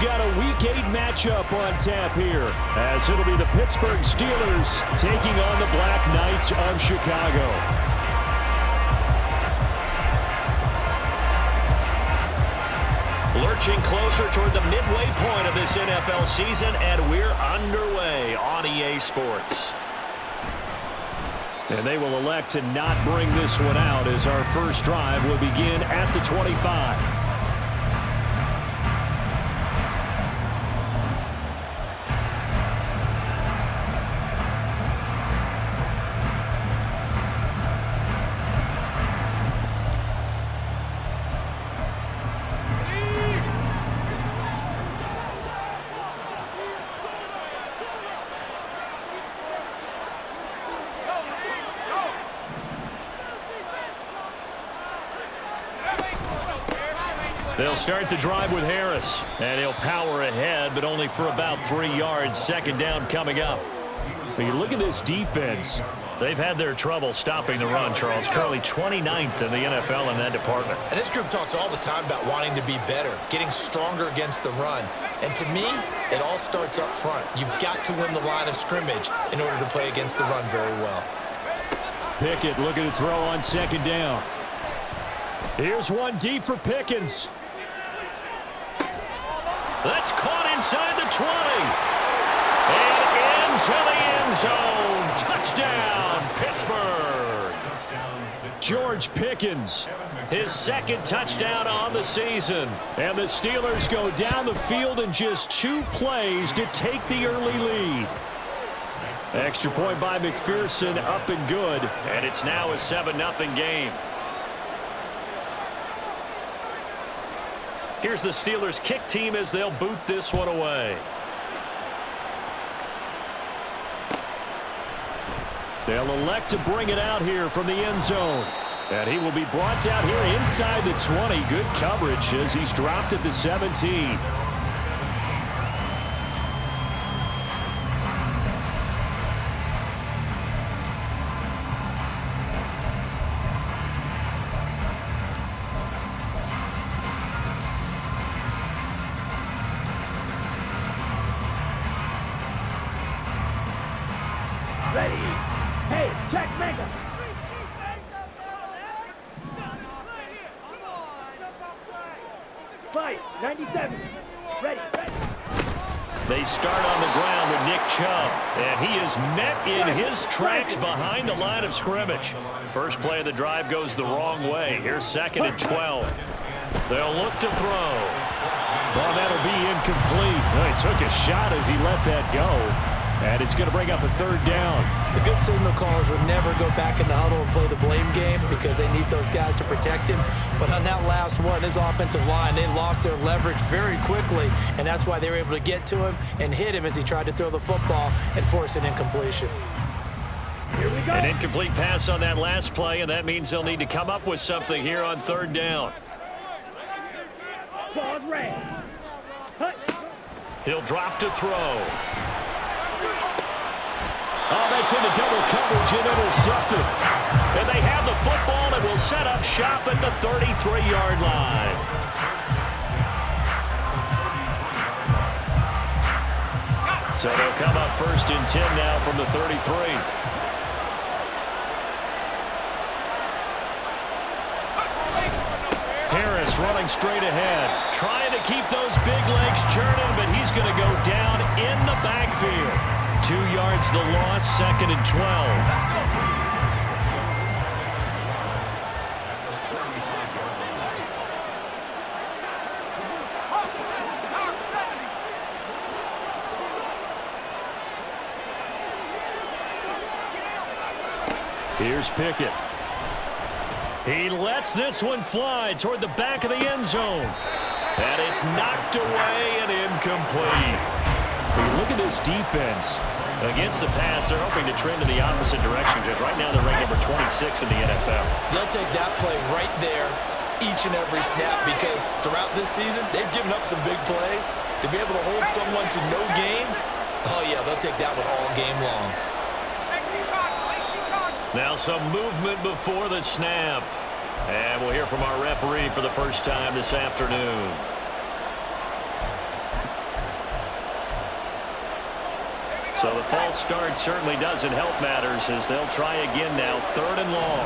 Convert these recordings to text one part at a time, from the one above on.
got a Week 8 matchup on tap here, as it'll be the Pittsburgh Steelers taking on the Black Knights of Chicago. Lurching closer toward the midway point of this NFL season, and we're underway on EA Sports. And they will elect to not bring this one out, as our first drive will begin at the 25. They'll start the drive with Harris, and he'll power ahead, but only for about 3 yards. Second down coming up. When you look at this defense, they've had their trouble stopping the run, Charles. Currently 29th in the NFL in that department. And this group talks all the time about wanting to be better, getting stronger against the run. And to me, it all starts up front. You've got to win the line of scrimmage in order to play against the run very well. Pickett looking to throw on second down. Here's one deep for Pickens. That's caught inside the 20. And into the end zone. Touchdown, Pittsburgh. George Pickens, his second touchdown on the season. And the Steelers go down the field in just 2 plays to take the early lead. Extra point by McPherson, up and good. And it's now a 7-0 game. Here's the Steelers kick team as they'll boot this one away. They'll elect to bring it out here from the end zone. And he will be brought down here inside the 20. Good coverage as he's dropped at the 17. Ready. Hey, check Mega. Fight, 97. Ready. They start on the ground with Nick Chubb, and he is met in his tracks behind the line of scrimmage. First play of the drive goes the wrong way. Here's 2nd and 12. They'll look to throw. Well, that'll be incomplete. Well, he took a shot as he let that go. And it's going to bring up a 3rd down. The good signal callers would never go back in the huddle and play the blame game because they need those guys to protect him. But on that last one, his offensive line, they lost their leverage very quickly, and that's why they were able to get to him and hit him as he tried to throw the football and force an incompletion. Here we go. An incomplete pass on that last play, and that means they'll need to come up with something here on 3rd down. Pause red. He'll drop to throw. Oh, that's into double coverage and intercepted. And they have the football and will set up shop at the 33-yard line. So they'll come up 1st and 10 now from the 33. Harris running straight ahead, trying to keep those big legs churning, but he's going to go down in the backfield. 2 yards the loss, 2nd and 12. Here's Pickett. He lets this one fly toward the back of the end zone. And it's knocked away and incomplete. When you look at this defense, against the pass, they're hoping to trend in the opposite direction because right now they're ranked number 26 in the NFL. They'll take that play right there each and every snap because throughout this season, they've given up some big plays. To be able to hold someone to no gain, oh yeah, they'll take that one all game long. Now some movement before the snap. And we'll hear from our referee for the first time this afternoon. So the false start certainly doesn't help matters as they'll try again now, 3rd and long.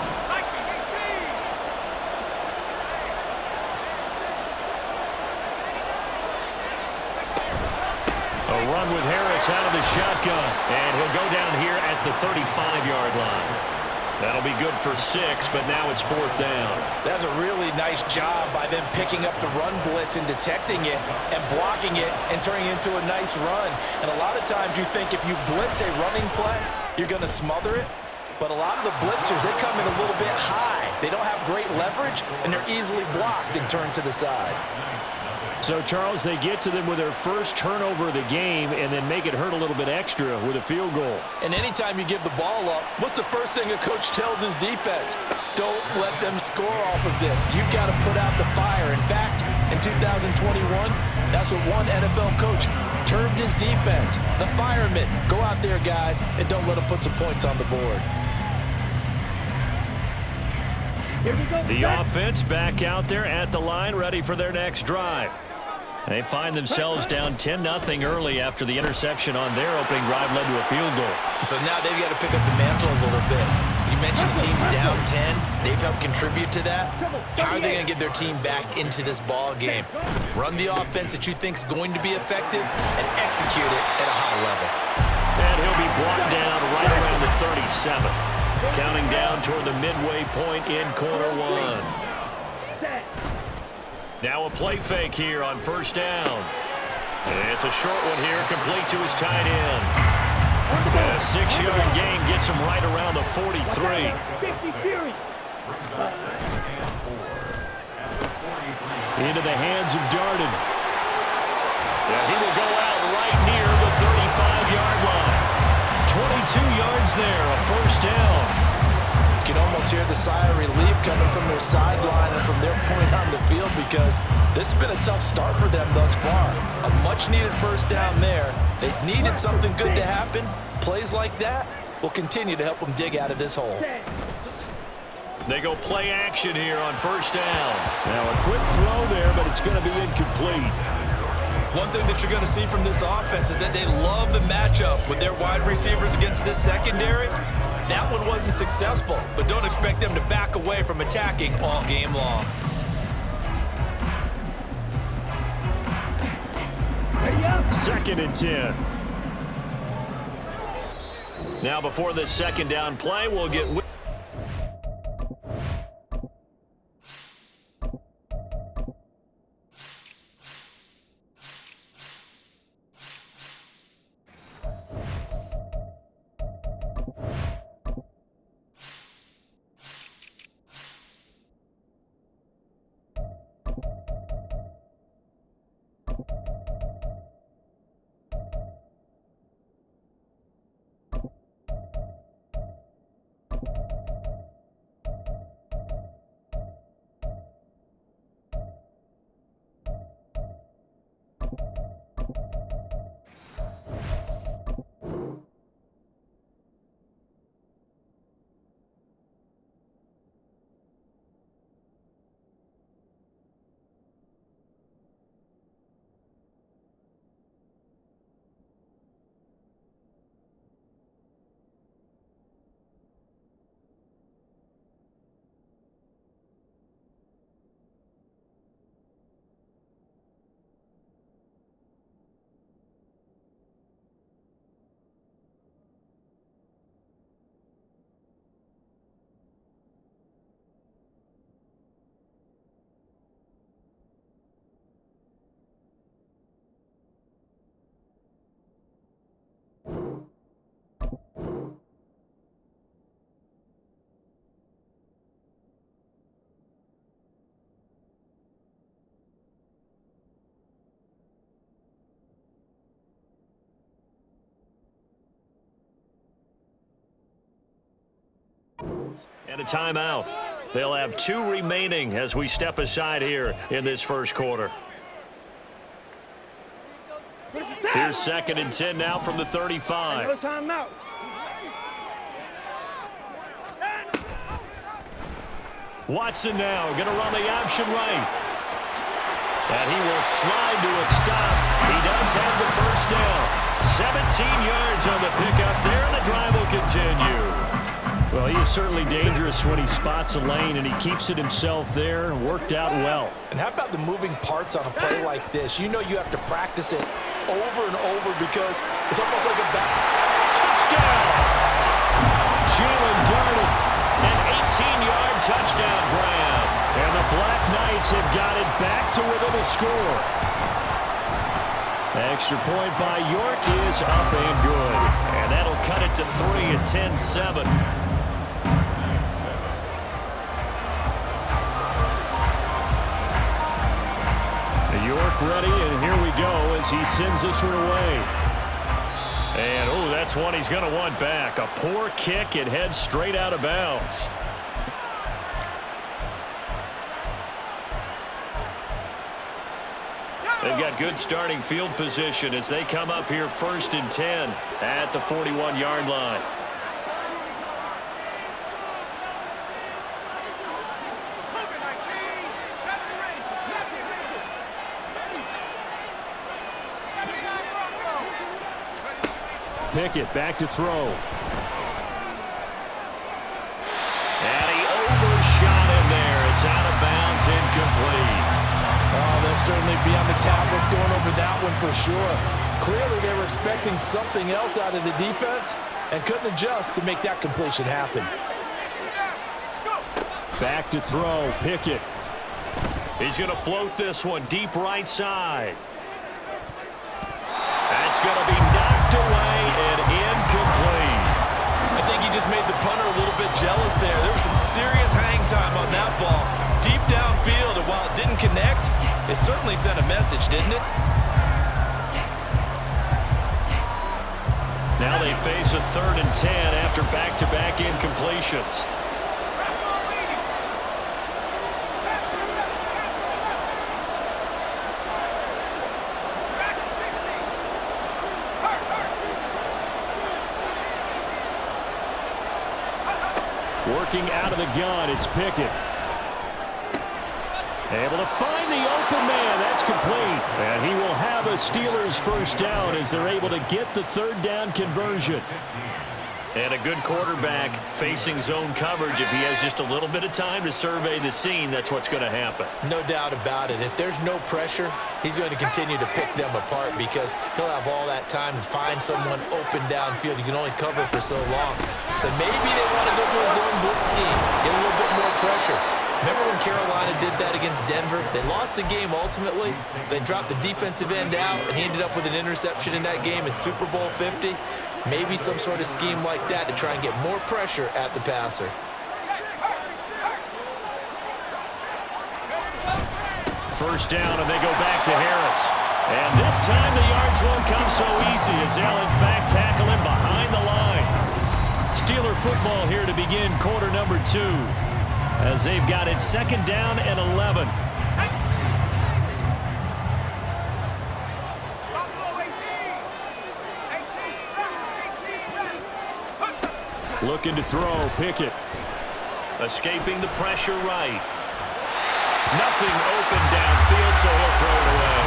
A run with Harris out of the shotgun, and he'll go down here at the 35-yard line. That'll be good for 6, but now it's 4th down. That's a really nice job by them picking up the run blitz and detecting it and blocking it and turning it into a nice run. And a lot of times you think if you blitz a running play, you're going to smother it. But a lot of the blitzers, they come in a little bit high. They don't have great leverage, and they're easily blocked and turned to the side. So, Charles, they get to them with their first turnover of the game and then make it hurt a little bit extra with a field goal. And anytime you give the ball up, what's the first thing a coach tells his defense? Don't let them score off of this. You've got to put out the fire. In fact, in 2021, that's what one NFL coach termed his defense, the firemen. Go out there, guys, and don't let them put some points on the board. Here we go. The offense back out there at the line, ready for their next drive. They find themselves down 10-0 early after the interception on their opening drive led to a field goal. So now they've got to pick up the mantle a little bit. You mentioned teams down 10. They've helped contribute to that. How are they going to get their team back into this ball game? Run the offense that you think is going to be effective and execute it at a high level. And he'll be brought down right around the 37. Counting down toward the midway point in quarter 1. Now a play fake here on 1st down. And it's a short one here, complete to his tight end. And a 6-yard gain gets him right around the 43. Into the hands of Darden. And he will go out right near the 35-yard line. 22 yards there, a 1st down. You can almost hear the sigh of relief coming from their sideline and from their point on the field because this has been a tough start for them thus far. A much-needed 1st down there. They needed something good to happen. Plays like that will continue to help them dig out of this hole. They go play action here on 1st down. Now a quick throw there, but it's going to be incomplete. One thing that you're going to see from this offense is that they love the matchup with their wide receivers against this secondary. That one wasn't successful, but don't expect them to back away from attacking all game long. Second and 10. Now before this 2nd down play, we'll get... And a timeout. They'll have 2 remaining as we step aside here in this 1st quarter. Here's 2nd and 10 now from the 35. Another timeout. Watson now going to run the option right. And he will slide to a stop. He does have the 1st down. 17 yards on the pickup there, and the drive will continue. Well, he is certainly dangerous when he spots a lane, and he keeps it himself there. Worked out well. And how about the moving parts on a play like this? You know you have to practice it over and over because it's almost like a back. Touchdown! Jalen darted an 18-yard touchdown grab. And the Black Knights have got it back to within a score. Extra point by York is up and good. And that'll cut it to 3 at 10-7. York ready, and here we go as he sends this one away. And, oh, that's one he's going to want back. A poor kick. It heads straight out of bounds. They've got good starting field position as they come up here 1st and 10 at the 41-yard line. Pickett back to throw. And he overshot him there. It's out of bounds, incomplete. Oh, they'll certainly be on the tablets going over that one for sure. Clearly they were expecting something else out of the defense and couldn't adjust to make that completion happen. Back to throw, Pickett. He's going to float this one deep right side. That's going to be knocked away and incomplete. I think he just made the punter a little bit jealous there. There was some serious hang time on that ball. Deep downfield, and while it didn't connect, it certainly sent a message, didn't it? Now they face a 3rd and 10 after back-to-back incompletions. Working out of the gun, it's Pickett. Able to find the open man. That's complete. And he will have a Steelers first down as they're able to get the 3rd down conversion. And a good quarterback facing zone coverage. If he has just a little bit of time to survey the scene, that's what's going to happen. No doubt about it. If there's no pressure, he's going to continue to pick them apart because he'll have all that time to find someone open downfield. You can only cover for so long. So maybe they want to go to a zone blitz scheme, get a little bit more pressure. Remember when Carolina did that against Denver? They lost the game ultimately. They dropped the defensive end out, and he ended up with an interception in that game in Super Bowl 50. Maybe some sort of scheme like that to try and get more pressure at the passer. First down, and they go back to Harris. And this time the yards won't come so easy as they'll, in fact, tackle him behind the line. Steeler football here to begin quarter number 2 as they've got it 2nd down and 11. Looking to throw, Pickett. Escaping the pressure right. Nothing open downfield, so he'll throw it away.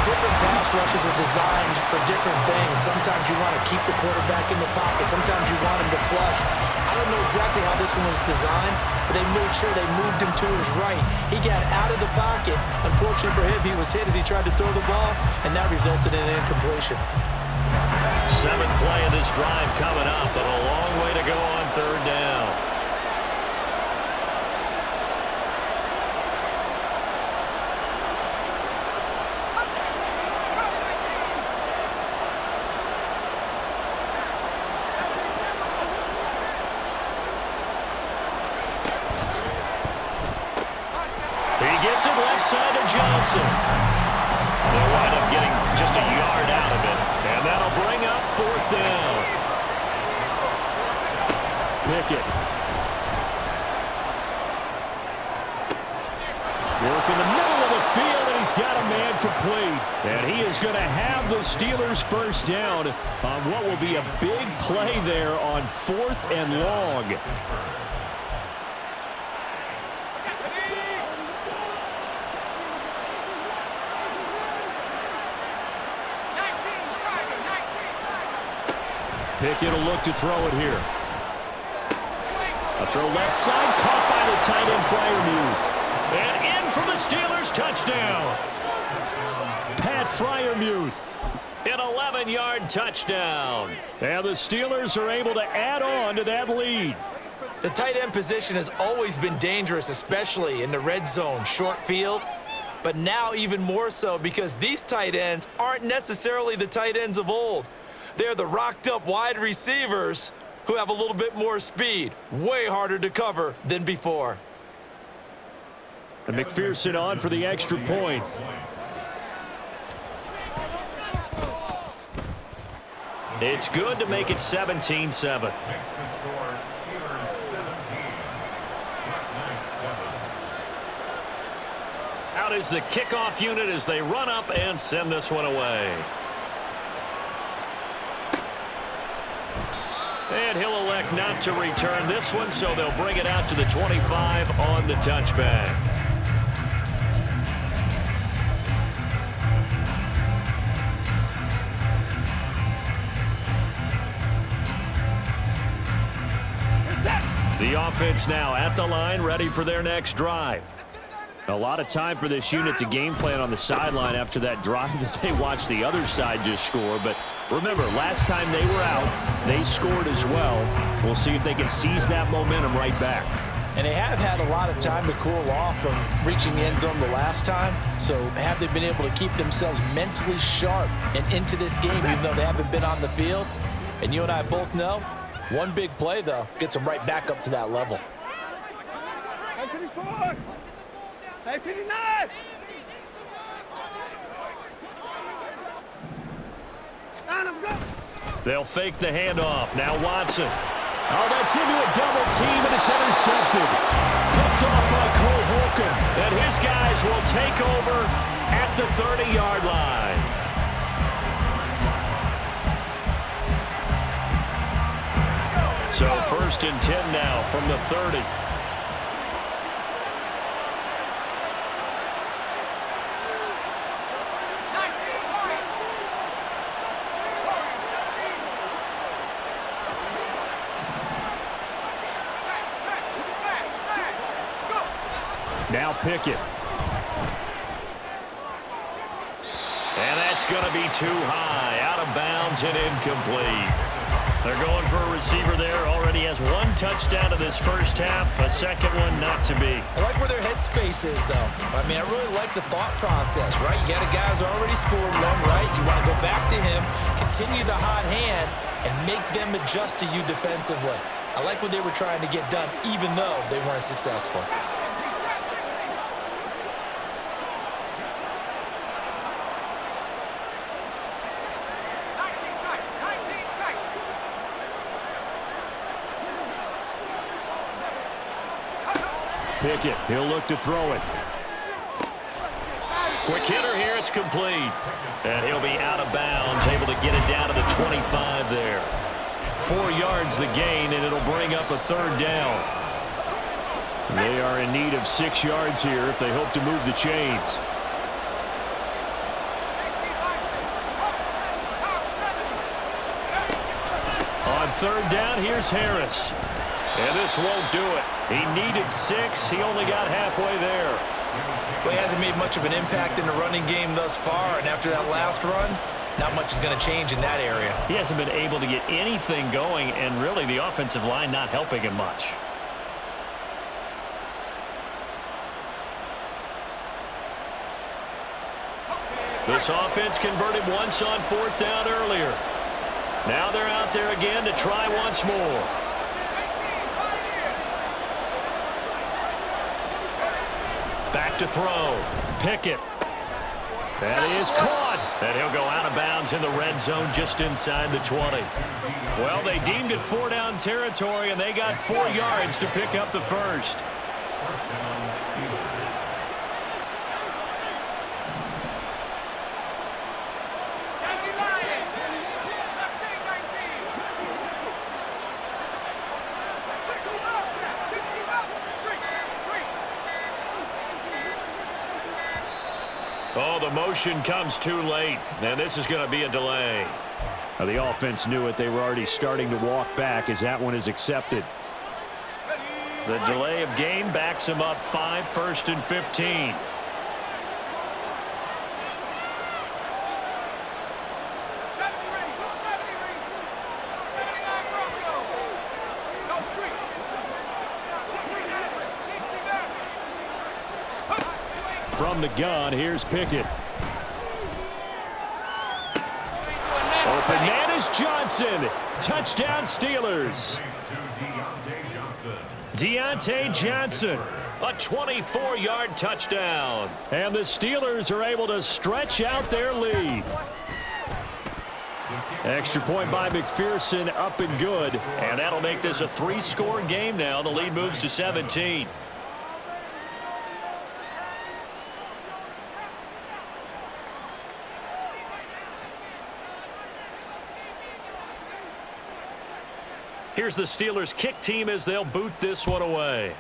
Different pass rushes are designed for different things. Sometimes you want to keep the quarterback in the pocket. Sometimes you want him to flush. I don't know exactly how this one was designed, but they made sure they moved him to his right. He got out of the pocket. Unfortunately for him, he was hit as he tried to throw the ball, and that resulted in an incompletion. 7th play of this drive coming up, but a long way to go on 3rd down. He gets it left side to Johnson. They'll wind up getting just a yard out of it, and that'll bring up 4th down. Pickett. Work in the middle of the field, and he's got a man complete. And he is going to have the Steelers first down on what will be a big play there on 4th and long. Pickett will look to throw it here. A throw left side, caught by the tight end Freiermuth. And in for the Steelers, touchdown. Pat Freiermuth. An 11-yard touchdown. And the Steelers are able to add on to that lead. The tight end position has always been dangerous, especially in the red zone, short field. But now even more so because these tight ends aren't necessarily the tight ends of old. They're the rocked-up wide receivers who have a little bit more speed. Way harder to cover than before. And McPherson on for the extra point. It's good to make it 17-7. Out is the kickoff unit as they run up and send this one away. And he'll elect not to return this one, so they'll bring it out to the 25 on the touchback. The offense now at the line, ready for their next drive. A lot of time for this unit to game plan on the sideline after that drive that they watched the other side just score. But remember, last time they were out, they scored as well. We'll see if they can seize that momentum right back. And they have had a lot of time to cool off from reaching the end zone the last time. So have they been able to keep themselves mentally sharp and into this game even though they haven't been on the field? And you and I both know, one big play, though, gets them right back up to that level. Hey, 54! Hey, 59! They'll fake the handoff. Now Watson. Oh, that's into a double team, and it's intercepted. Picked off by Cole Holcomb. And his guys will take over at the 30-yard line. So 1st and 10 now from the 30. Now Pickett. And that's going to be too high. Out of bounds and incomplete. They're going for a receiver there. Already has one touchdown in this first half. A second one not to be. I like where their headspace is, though. I mean, I really like the thought process, right? You got a guy who's already scored one, right? You want to go back to him, continue the hot hand, and make them adjust to you defensively. I like what they were trying to get done, even though they weren't successful. Pickett, he'll look to throw it. Quick hitter here, it's complete. And he'll be out of bounds, able to get it down to the 25 there. 4 yards the gain, and it'll bring up a 3rd down. They are in need of 6 yards here if they hope to move the chains. On 3rd down, here's Harris. And this won't do it. He needed 6. He only got halfway there. Well, he hasn't made much of an impact in the running game thus far, and after that last run, not much is going to change in that area. He hasn't been able to get anything going, and really the offensive line not helping him much. This offense converted once on 4th down earlier. Now they're out there again to try once more. Back to throw. Pickett. That is caught. And he'll go out of bounds in the red zone just inside the 20. Well, they deemed it 4-down territory, and they got 4 yards to pick up the first. Oh, the motion comes too late, and this is going to be a delay. Now, the offense knew it. They were already starting to walk back as that one is accepted. The delay of game backs him up 5, 1st and 15. From the gun, here's Pickett. Open man is Johnson. Touchdown, Steelers. Deontay Johnson, a 24-yard touchdown. And the Steelers are able to stretch out their lead. Extra point by McPherson, up and good. And that'll make this a 3-score game now. The lead moves to 17. Here's the Steelers kick team as they'll boot this one away.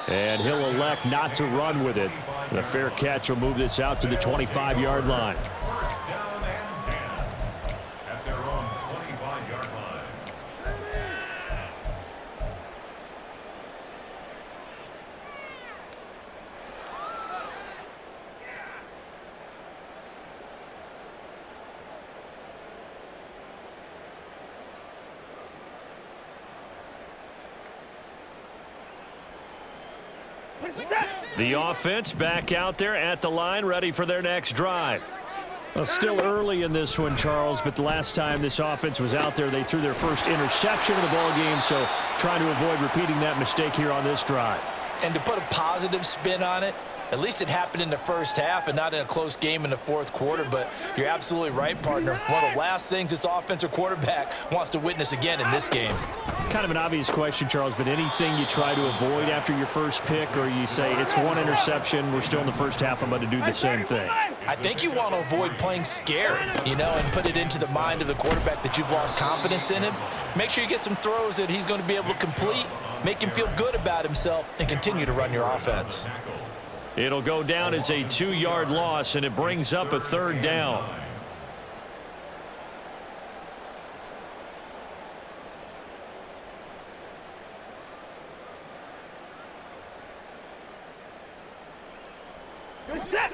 And he'll elect not to run with it. The fair catch will move this out to the 25-yard line. First down and 10 at their own 25-yard line. The offense back out there at the line, ready for their next drive. Well, still early in this one, Charles, but the last time this offense was out there, they threw their first interception of the ball game, so trying to avoid repeating that mistake here on this drive. And to put a positive spin on it, at least it happened in the first half and not in a close game in the fourth quarter. But you're absolutely right, partner. One of the last things this offensive quarterback wants to witness again in this game. Kind of an obvious question, Charles, but anything you try to avoid after your first pick, or you say it's one interception, we're still in the first half, I'm going to do the same thing? I think you want to avoid playing scared, and put it into the mind of the quarterback that you've lost confidence in him. Make sure you get some throws that he's going to be able to complete, make him feel good about himself, and continue to run your offense. It'll go down as a 2-yard loss, and it brings up a 3rd down. Good set.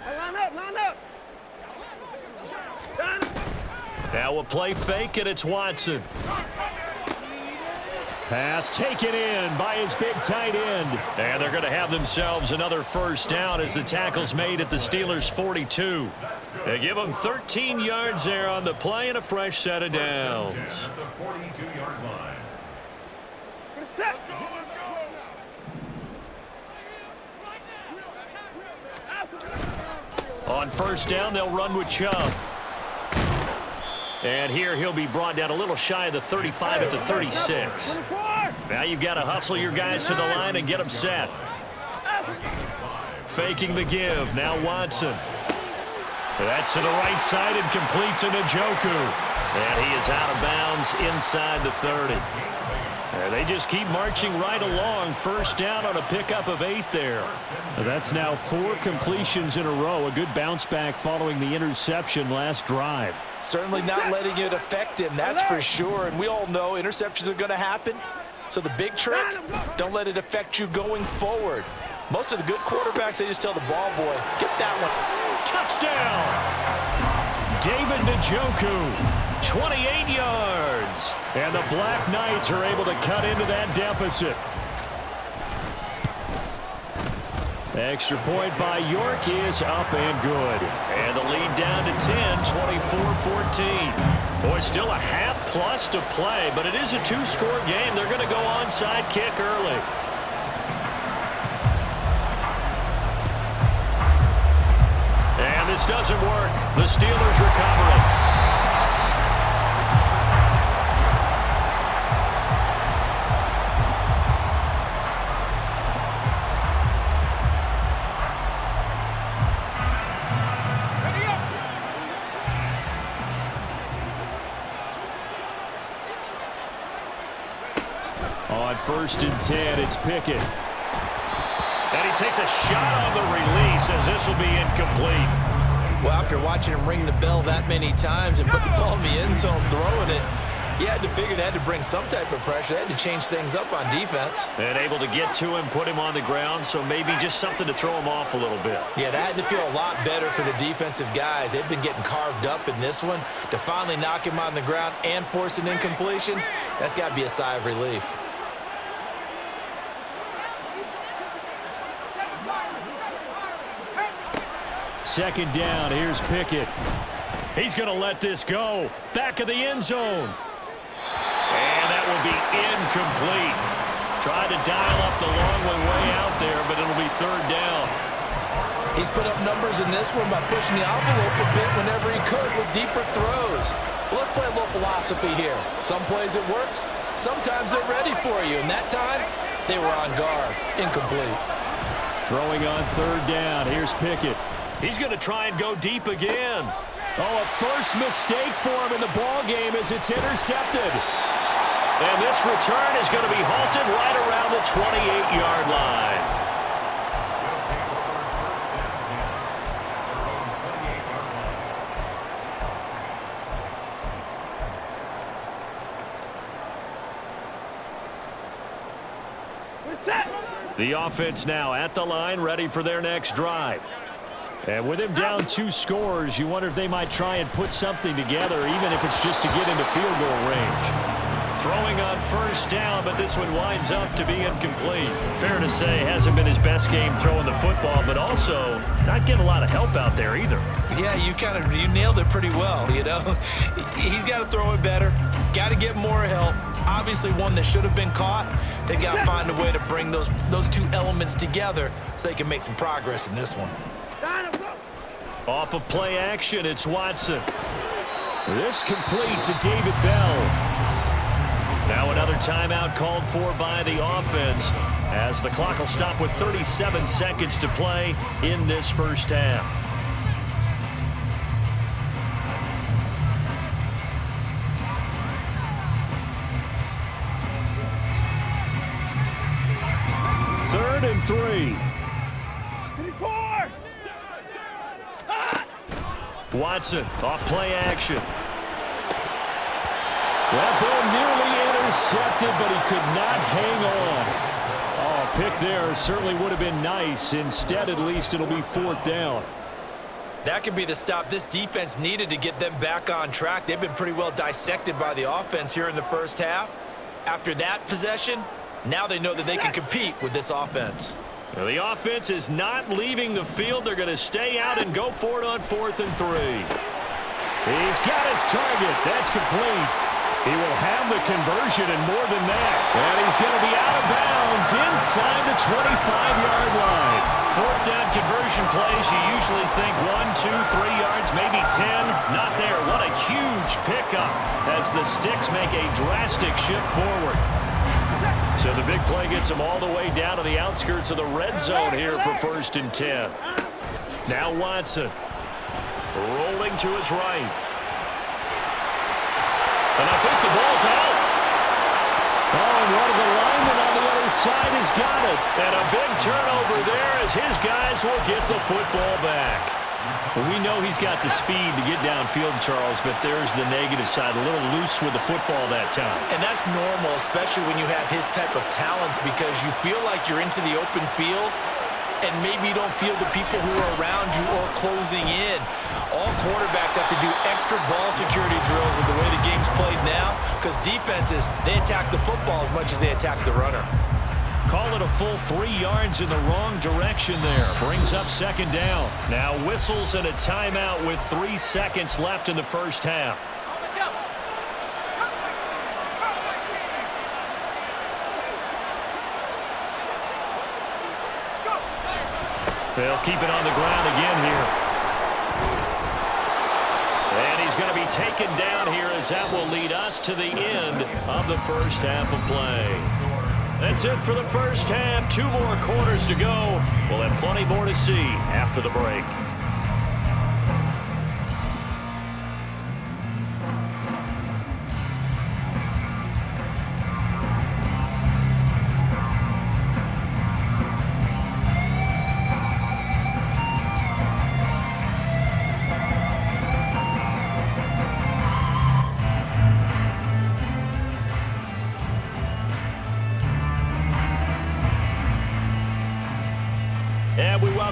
Line up, line up. Now a play fake, and it's Watson. Pass taken in by his big tight end. And they're going to have themselves another first down as the tackle's made at the Steelers' 42. They give them 13 yards there on the play and a fresh set of downs. On first down, they'll run with Chubb. And here he'll be brought down a little shy of the 35 at the 36. Now you've got to hustle your guys to the line and get them set. Faking the give. Now Watson. That's to the right side and complete to Njoku. And he is out of bounds inside the 30. They just keep marching right along. First down on a pickup of 8 there. That's now 4 completions in a row. A good bounce back following the interception last drive. Certainly not letting it affect him, that's for sure. And we all know interceptions are going to happen. So the big trick, don't let it affect you going forward. Most of the good quarterbacks, they just tell the ball boy, get that one. Touchdown! David Njoku. 28 yards. And the Black Knights are able to cut into that deficit. Extra point by York is up and good. And the lead down to 10, 24-14. Boy, still a half plus to play, but it is a 2-score game. They're going to go onside kick early. And this doesn't work. The Steelers recover it. On 1st and 10, it's Pickett. takes a shot on the release as this will be incomplete. Well, after watching him ring the bell that many times and put the ball in the end zone throwing it, you had to figure they had to bring some type of pressure. They had to change things up on defense. And able to get to him, put him on the ground, so maybe just something to throw him off a little bit. Yeah, that had to feel a lot better for the defensive guys. They've been getting carved up in this one. To finally knock him on the ground and force an incompletion, that's got to be a sigh of relief. Second down, here's Pickett. He's going to let this go. Back of the end zone. And that will be incomplete. Tried to dial up the long one way out there, but it'll be third down. He's put up numbers in this one by pushing the envelope a bit whenever he could with deeper throws. Well, let's play a little philosophy here. Some plays it works. Sometimes they're ready for you. And that time, they were on guard. Incomplete. Throwing on third down, here's Pickett. He's going to try and go deep again. Oh, a first mistake for him in the ball game as it's intercepted. And this return is going to be halted right around the 28-yard line. We're set. The offense now at the line, ready for their next drive. And with him down 2 scores, you wonder if they might try and put something together, even if it's just to get into field goal range. Throwing on first down, but this one winds up to be incomplete. Fair to say, hasn't been his best game throwing the football, but also not getting a lot of help out there either. Yeah, you nailed it pretty well, you know. He's got to throw it better. Got to get more help. Obviously one that should have been caught. They got to find a way to bring those two elements together so they can make some progress in this one. Off of play action, it's Watson. This complete to David Bell. Now another timeout called for by the offense as the clock will stop with 37 seconds to play in this first half. Third and 3. Watson off play action. That ball nearly intercepted, but he could not hang on. Oh, a pick there certainly would have been nice. Instead, at least, it'll be fourth down. That could be the stop this defense needed to get them back on track. They've been pretty well dissected by the offense here in the first half. After that possession, now they know that they can compete with this offense. Well, the offense is not leaving the field. They're going to stay out and go for it on 4th and 3. He's got his target. That's complete. He will have the conversion and more than that. And he's going to be out of bounds inside the 25-yard line. 4th down conversion plays, you usually think 1, 2, 3 yards, maybe 10. Not there. What a huge pickup as the Sticks make a drastic shift forward. So the big play gets them all the way down to the outskirts of the red zone here for 1st and 10. Now Watson rolling to his right. And I think the ball's out. Oh, and one of the linemen on the other side has got it. And a big turnover there as his guys will get the football back. Well, we know he's got the speed to get downfield, Charles, but there's the negative side. A little loose with the football that time. And that's normal, especially when you have his type of talents, because you feel like you're into the open field and maybe you don't feel the people who are around you or closing in. All quarterbacks have to do extra ball security drills with the way the game's played now, because defenses, they attack the football as much as they attack the runner. Call it a full 3 yards in the wrong direction there. Brings up 2nd down. Now whistles and a timeout with 3 seconds left in the first half. They'll keep it on the ground again here. And he's going to be taken down here as that will lead us to the end of the first half of play. That's it for the first half. 2 more quarters to go. We'll have plenty more to see after the break.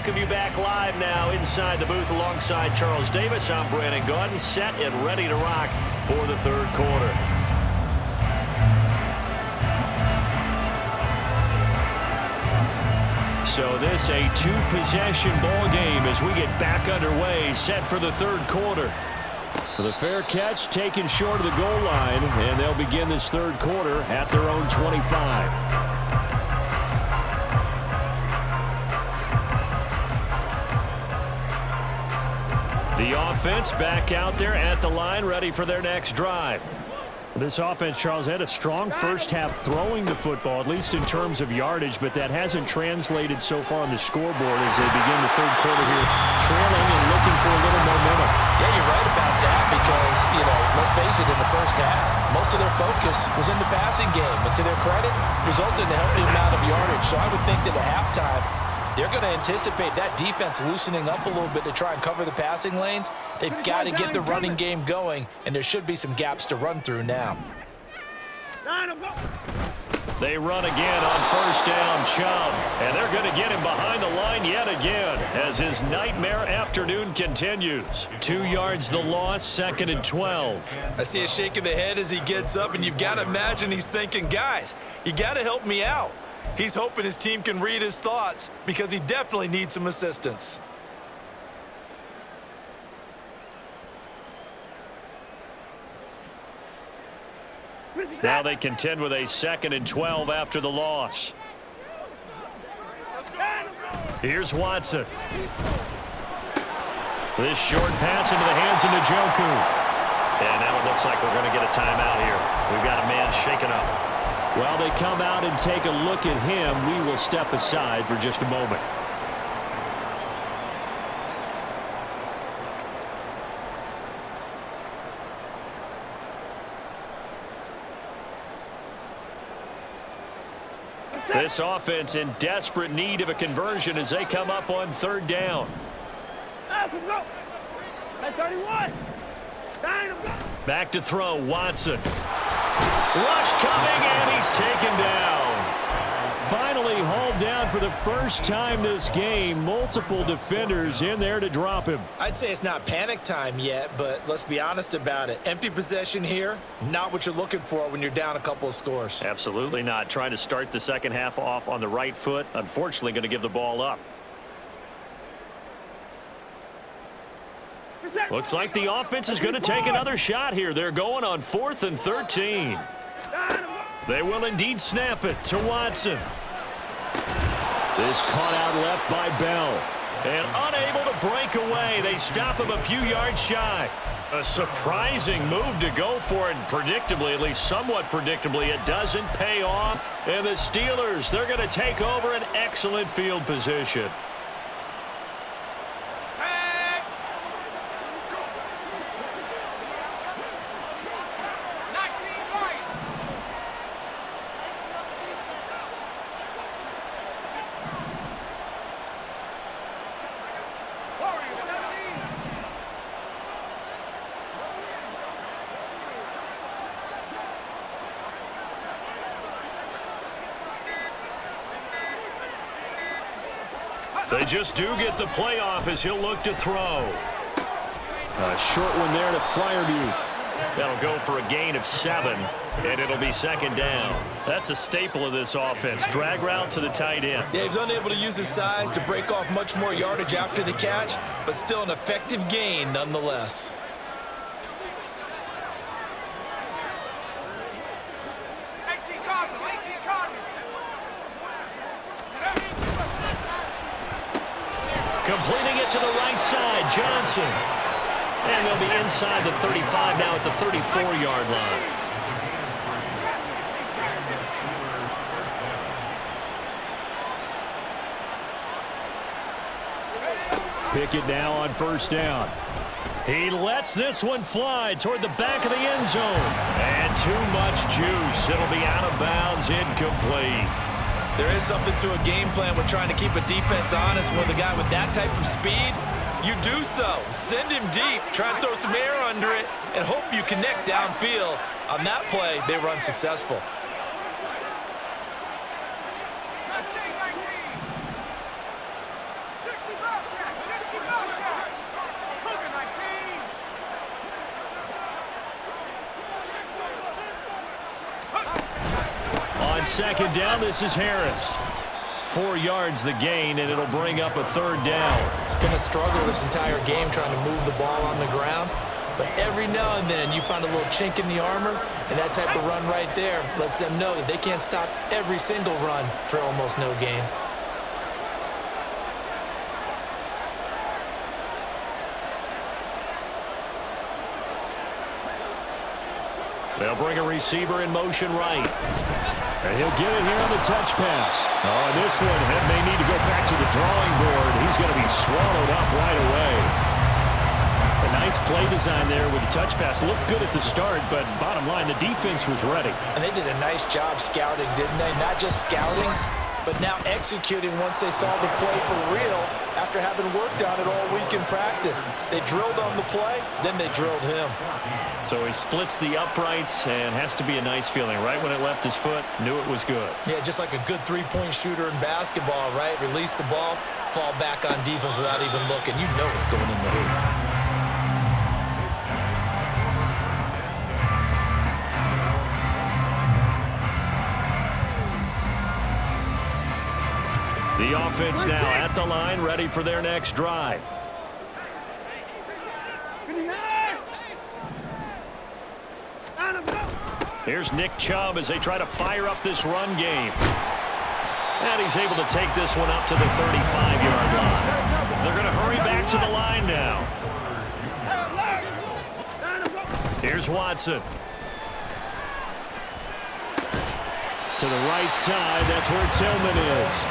welcome you back live now inside the booth alongside Charles Davis. I'm Brandon Gaudin, set and ready to rock for the third quarter. So this a two-possession ball game as we get back underway, set for the third quarter. The fair catch taken short of the goal line, and they'll begin this third quarter at their own 25. The offense back out there at the line, ready for their next drive. This offense, Charles, had a strong first half throwing the football, at least in terms of yardage, but that hasn't translated so far on the scoreboard as they begin the third quarter here, trailing and looking for a little momentum. Yeah, you're right about that because, let's face it, in the first half, most of their focus was in the passing game. And to their credit, resulted in a healthy amount of yardage. So I would think that at halftime, they're going to anticipate that defense loosening up a little bit to try and cover the passing lanes. They've got to get the running game going, and there should be some gaps to run through now. They run again on first down, Chubb, and they're going to get him behind the line yet again as his nightmare afternoon continues. 2 yards the loss, 2nd and 12. I see a shake of the head as he gets up, and you've got to imagine he's thinking, guys, you got to help me out. He's hoping his team can read his thoughts because he definitely needs some assistance. Now they contend with a 2nd and 12 after the loss. Here's Watson. This short pass into the hands of Njoku. And now it looks like we're going to get a timeout here. We've got a man shaken up. While they come out and take a look at him, we will step aside for just a moment. This offense in desperate need of a conversion as they come up on third down. Back to throw, Watson. Rush coming, and he's taken down. Finally hauled down for the first time this game. Multiple defenders in there to drop him. I'd say it's not panic time yet, but let's be honest about it. Empty possession here, not what you're looking for when you're down a couple of scores. Absolutely not. Trying to start the second half off on the right foot. Unfortunately, going to give the ball up. Looks like the offense is going to take another shot here. They're going on 4th and 13. They will indeed snap it to Watson. This caught out left by Bell. And unable to break away. They stop him a few yards shy. A surprising move to go for it. And predictably, at least somewhat predictably, it doesn't pay off. And the Steelers, they're going to take over an excellent field position. They just do get the playoff as he'll look to throw. A short one there to Fryermuth. That'll go for a gain of 7, and it'll be 2nd down. That's a staple of this offense. Drag route to the tight end. Yeah, he's unable to use his size to break off much more yardage after the catch, but still an effective gain nonetheless. Completing it to the right side, Johnson. And they'll be inside the 35 now at the 34-yard line. Pickett now on first down. He lets this one fly toward the back of the end zone. And too much juice. It'll be out of bounds, incomplete. There is something to a game plan with trying to keep a defense honest with a guy with that type of speed. You do so. Send him deep. Try and throw some air under it and hope you connect downfield. On that play, they run successful. second down. This is Harris. 4 yards the gain, and it'll bring up a third down. It's been a struggle this entire game trying to move the ball on the ground. But every now and then you find a little chink in the armor, and that type of run right there lets them know that they can't stop every single run for almost no gain. They'll bring a receiver in motion right. And he'll get it here on the touch pass. Oh, and this one may need to go back to the drawing board. He's going to be swallowed up right away. A nice play design there with the touch pass. Looked good at the start, but bottom line, the defense was ready. And they did a nice job scouting, didn't they? Not just scouting, but now executing once they saw the play for real after having worked on it all week in practice. They drilled on the play, then they drilled him. So he splits the uprights and has to be a nice feeling. Right when it left his foot, knew it was good. Yeah, just like a good three-point shooter in basketball, right? Release the ball, fall back on defense without even looking. You know it's going in the hoop. The offense now at the line, ready for their next drive. Here's Nick Chubb as they try to fire up this run game. And he's able to take this one up to the 35-yard line. They're going to hurry back to the line now. Here's Watson. To the right side, that's where Tillman is.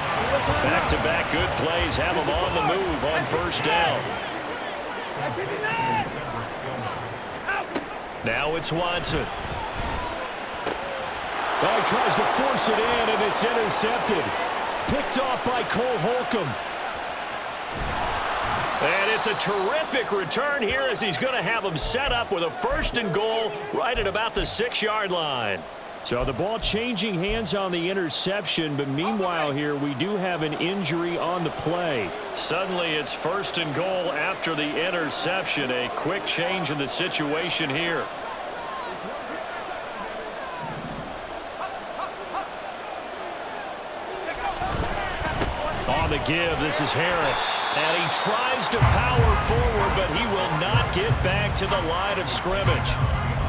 Back-to-back good plays have him on the move on first down. Now it's Watson. Oh, he tries to force it in, and it's intercepted. Picked off by Cole Holcomb. And it's a terrific return here as he's going to have him set up with a first and goal right at about the 6-yard line. So the ball changing hands on the interception, but meanwhile here we do have an injury on the play. Suddenly it's first and goal after the interception. A quick change in the situation here. On the give, this is Harris. And he tries to power forward, but he will not get back to the line of scrimmage.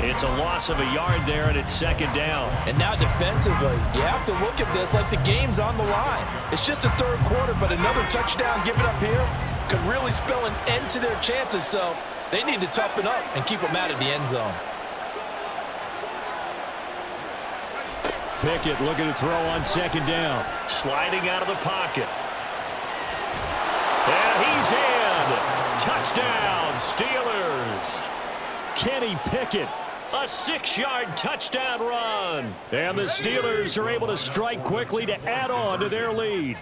It's a loss of a yard there, and it's second down. And now defensively, you have to look at this like the game's on the line. It's just a third quarter, but another touchdown given up here could really spell an end to their chances. So they need to toughen up and keep them out of the end zone. Pickett looking to throw on second down. Sliding out of the pocket. And he's in. Touchdown, Steelers. Kenny Pickett. A 6-yard touchdown run. And the Steelers are able to strike quickly to add on to their lead.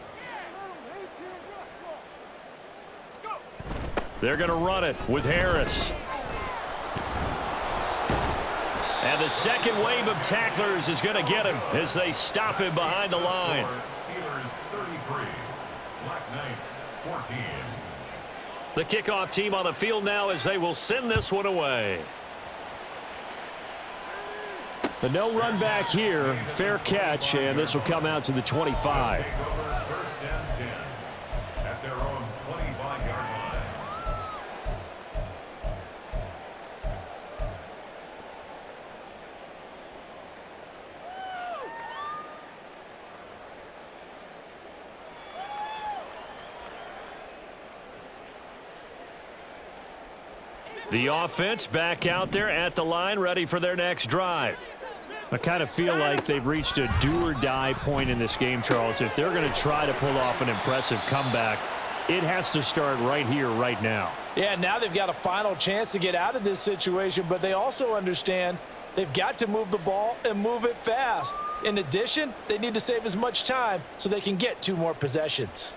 They're going to run it with Harris. And the second wave of tacklers is going to get him as they stop him behind the line. Steelers 33, Black Knights 14. The kickoff team on the field now as they will send this one away. But no run back here. Fair catch, and this will come out to the 25. First and 10 at their own 25-yard line. The offense back out there at the line, ready for their next drive. I kind of feel like they've reached a do-or-die point in this game, Charles. If they're going to try to pull off an impressive comeback, it has to start right here, right now. Yeah, now they've got a final chance to get out of this situation, but they also understand they've got to move the ball and move it fast. In addition, they need to save as much time so they can get 2 more possessions.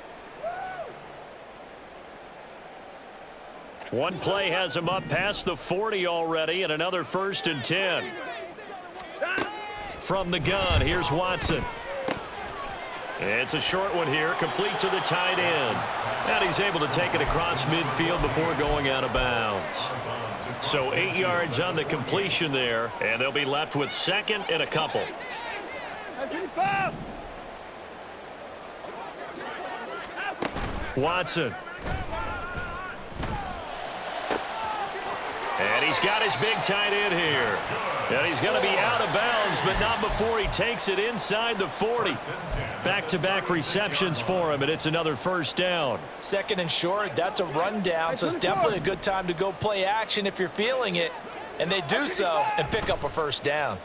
One play has him up past the 40 already, and another first and 10. From the gun, here's Watson. It's a short one here, complete to the tight end. And he's able to take it across midfield before going out of bounds. So 8 yards on the completion there, and they'll be left with second and a couple. Watson. And he's got his big tight end here. And he's going to be out of bounds, but not before he takes it inside the 40. Back-to-back receptions for him, and it's another first down. Second and short, that's a rundown, so it's definitely a good time to go play action if you're feeling it. And they do so and pick up a first down.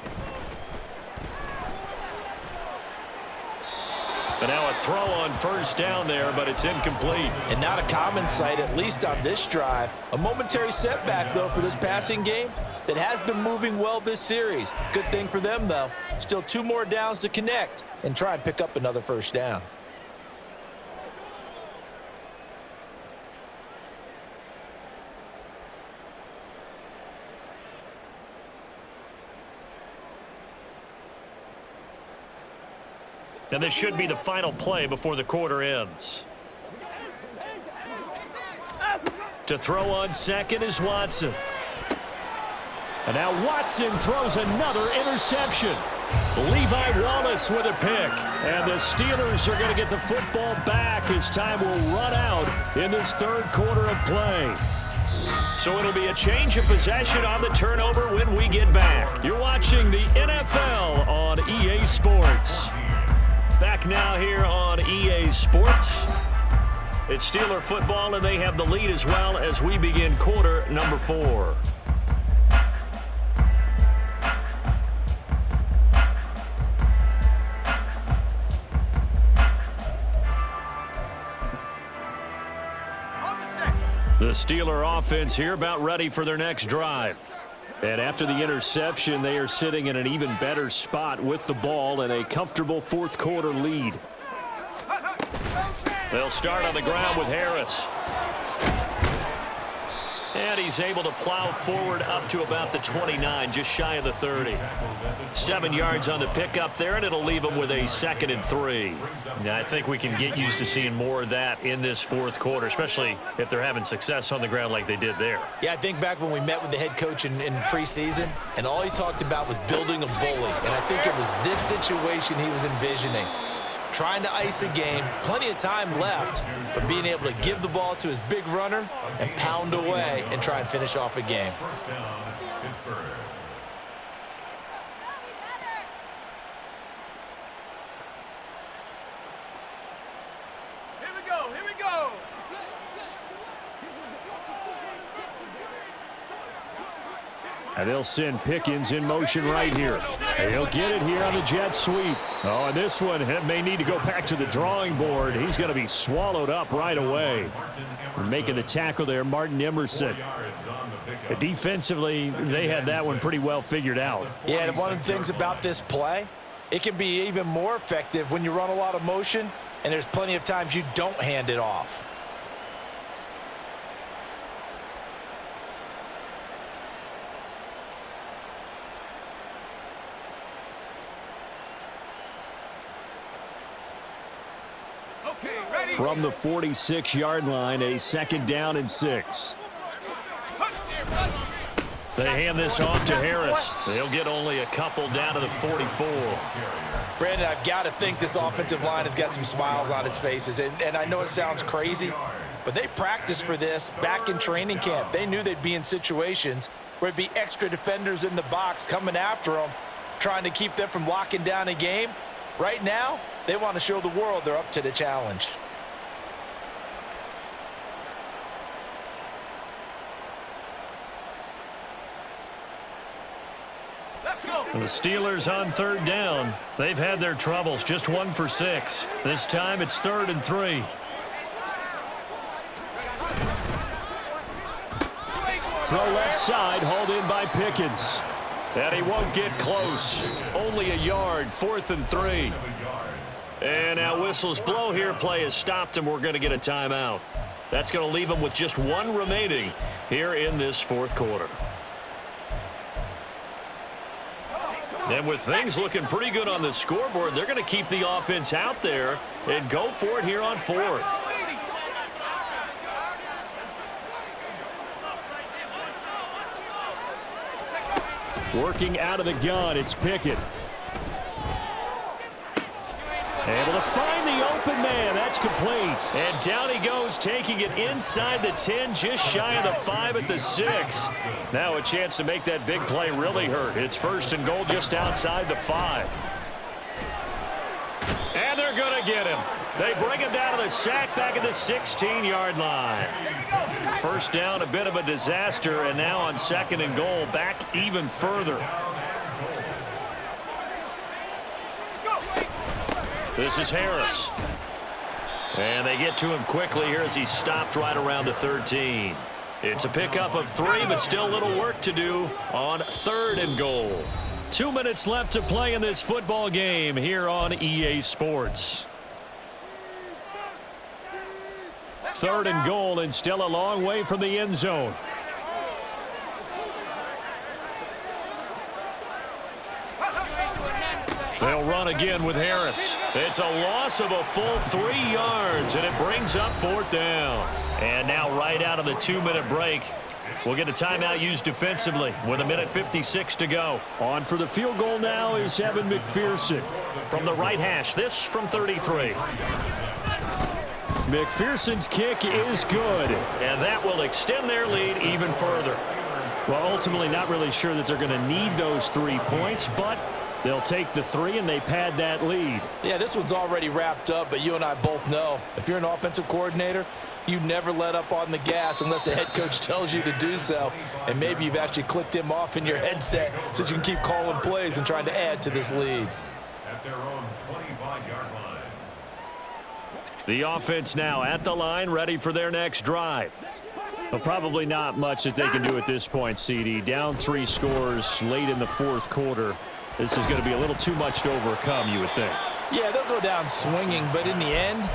And now a throw on first down there, but it's incomplete. And not a common sight, at least on this drive. A momentary setback, though, for this passing game that has been moving well this series. Good thing for them, though. Still 2 more downs to connect and try and pick up another first down. And this should be the final play before the quarter ends. To throw on second is Watson. And now Watson throws another interception. Levi Wallace with a pick. And the Steelers are going to get the football back as time will run out in this third quarter of play. So it'll be a change of possession on the turnover when we get back. You're watching the NFL on EA Sports. Back now here on EA Sports. It's Steeler football, and they have the lead as well as we begin quarter number 4. The Steeler offense here about ready for their next drive. And after the interception, they are sitting in an even better spot with the ball and a comfortable fourth quarter lead. They'll start on the ground with Harris. And he's able to plow forward up to about the 29, just shy of the 30. 7 yards on the pickup there, and it'll leave them with a 2nd and 3. Now, I think we can get used to seeing more of that in this fourth quarter, especially if they're having success on the ground like they did there. Yeah, I think back when we met with the head coach in preseason, and all he talked about was building a bully. And I think it was this situation he was envisioning. Trying to ice a game, plenty of time left, but being able to give the ball to his big runner and pound away and try and finish off a game. First down, Pittsburgh. Here we go, here we go. And they'll send Pickens in motion right here. And he'll get it here on the jet sweep. Oh, and this one may need to go back to the drawing board. He's going to be swallowed up right away. Making the tackle there, Martin Emerson. Defensively, they had that one pretty well figured out. Yeah, and one of the things about this play, it can be even more effective when you run a lot of motion, and there's plenty of times you don't hand it off. From the 46-yard line, a 2nd down and 6. They hand this off to Harris. They'll get only a couple down to the 44. Brandon, I've got to think this offensive line has got some smiles on its faces. And I know it sounds crazy, but they practiced for this back in training camp. They knew they'd be in situations where there'd be extra defenders in the box coming after them, trying to keep them from locking down a game. Right now, they want to show the world they're up to the challenge. The Steelers on 3rd down. They've had their troubles, just 1 for 6. This time it's 3rd and 3. Throw left side, hauled in by Pickens. And he won't get close. Only a yard, 4th and 3. And now whistles blow here. Play has stopped, and we're going to get a timeout. That's going to leave them with just 1 remaining here in this fourth quarter. And with things looking pretty good on the scoreboard, they're going to keep the offense out there and go for it here on 4th. Working out of the gun, it's Pickett. Able to find the open man. That's complete. And down he goes, taking it inside the 10, just shy of the 5 at the 6. Now a chance to make that big play really hurt. It's 1st and goal just outside the 5. And they're going to get him. They bring him down to the sack back at the 16-yard line. 1st down, a bit of a disaster, and now on 2nd and goal, back even further. This is Harris. And they get to him quickly here as he stopped right around the 13. It's a pickup of 3, but still a little work to do on 3rd and goal. 2 minutes left to play in this football game here on EA Sports. 3rd and goal, and still a long way from the end zone. They'll run again with Harris. It's a loss of a full 3 yards, and it brings up 4th down. And now right out of the 2-minute break, we'll get a timeout used defensively with 1:56 to go. On for the field goal now is Evan McPherson. From the right hash, this from 33. McPherson's kick is good. And that will extend their lead even further. Well, ultimately not really sure that they're going to need those 3 points, but they'll take the 3 and they pad that lead. Yeah, this one's already wrapped up, but you and I both know if you're an offensive coordinator, you never let up on the gas unless the head coach tells you to do so. And maybe you've actually clicked him off in your headset so you can keep calling plays and trying to add to this lead. At their own 25-yard line. The offense now at the line, ready for their next drive. Well, probably not much that they can do at this point, CD. Down 3 scores late in the 4th quarter. This is going to be a little too much to overcome, you would think. Yeah, they'll go down swinging, but in the end,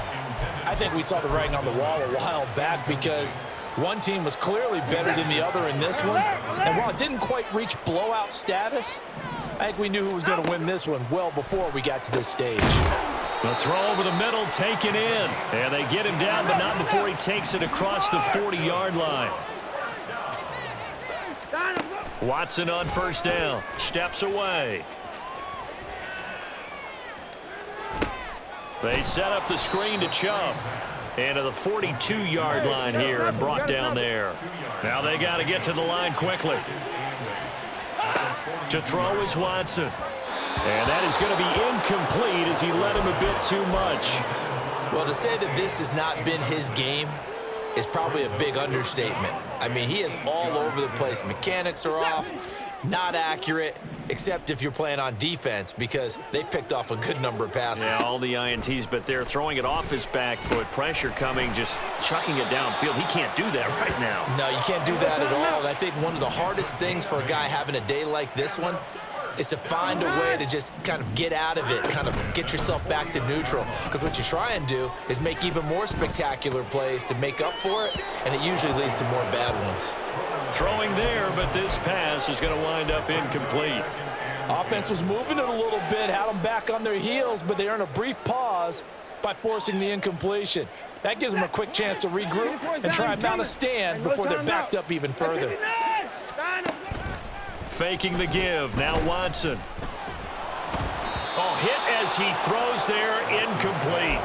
I think we saw the writing on the wall a while back because one team was clearly better than the other in this one. And while it didn't quite reach blowout status, I think we knew who was going to win this one well before we got to this stage. The throw over the middle taken in. And they get him down, but not before he takes it across the 40-yard line. Watson on 1st down. Steps away. They set up the screen to Chubb. And to the 42-yard line here and brought down there. Now they got to get to the line quickly. To throw is Watson. And that is going to be incomplete as he led him a bit too much. Well, to say that this has not been his game is probably a big understatement. I mean, he is all over the place. Mechanics are off, not accurate, except if you're playing on defense because they picked off a good number of passes. Yeah, all the INTs, but they're throwing it off his back foot. Pressure coming, just chucking it downfield. He can't do that right now. No, you can't do that at all. And I think one of the hardest things for a guy having a day like this one is to find a way to just kind of get out of it, kind of get yourself back to neutral. Because what you try and do is make even more spectacular plays to make up for it, and it usually leads to more bad ones. Throwing there, but this pass is going to wind up incomplete. Offense was moving it a little bit, had them back on their heels, but they earned a brief pause by forcing the incompletion. That gives them a quick chance to regroup and try and mount a stand before they're backed up even further. Faking the give, now Watson. Oh, hit as he throws there, incomplete.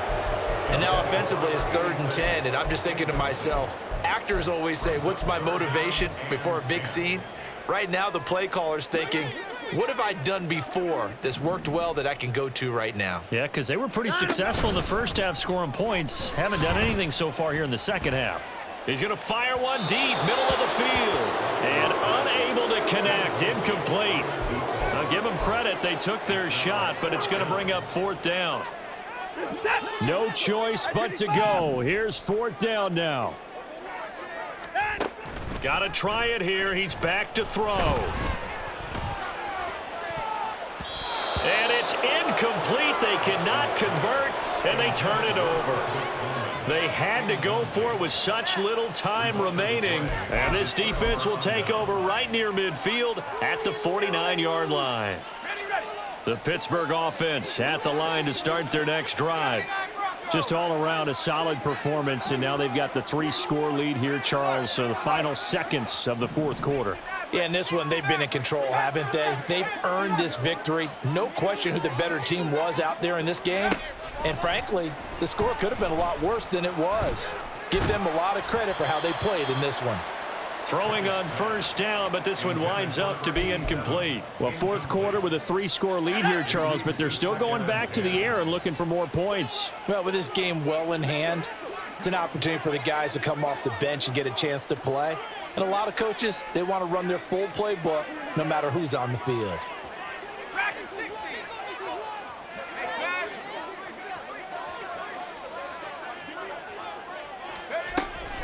And now offensively it's 3rd and 10, and I'm just thinking to myself, actors always say, what's my motivation before a big scene? Right now the play caller's thinking, what have I done before that's worked well that I can go to right now? Yeah, because they were pretty successful in the first half scoring points. Haven't done anything so far here in the second half. He's going to fire one deep, middle of the field. And unable to connect, incomplete. I'll give them credit, they took their shot, but it's going to bring up 4th down. No choice but to go. Here's 4th down now. Got to try it here. He's back to throw. And it's incomplete. They cannot convert, and they turn it over. They had to go for it with such little time remaining, and this defense will take over right near midfield at the 49-yard line. The Pittsburgh offense at the line to start their next drive. Just all around a solid performance, and now they've got the 3-score lead here, Charles, so the final seconds of the fourth quarter. Yeah, in this one, they've been in control, haven't they? They've earned this victory. No question who the better team was out there in this game. And frankly, the score could have been a lot worse than it was. Give them a lot of credit for how they played in this one. Throwing on first down, but this one winds up to be incomplete. Well, fourth quarter with a 3-score lead here, Charles, but they're still going back to the air and looking for more points. Well, with this game well in hand, it's an opportunity for the guys to come off the bench and get a chance to play. And a lot of coaches, they want to run their full playbook no matter who's on the field.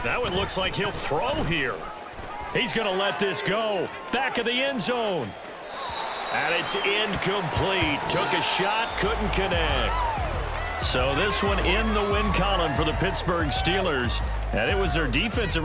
That one looks like he'll throw here. He's going to let this go. Back of the end zone. And it's incomplete. Took a shot, couldn't connect. So this one in the win column for the Pittsburgh Steelers. And it was their defensive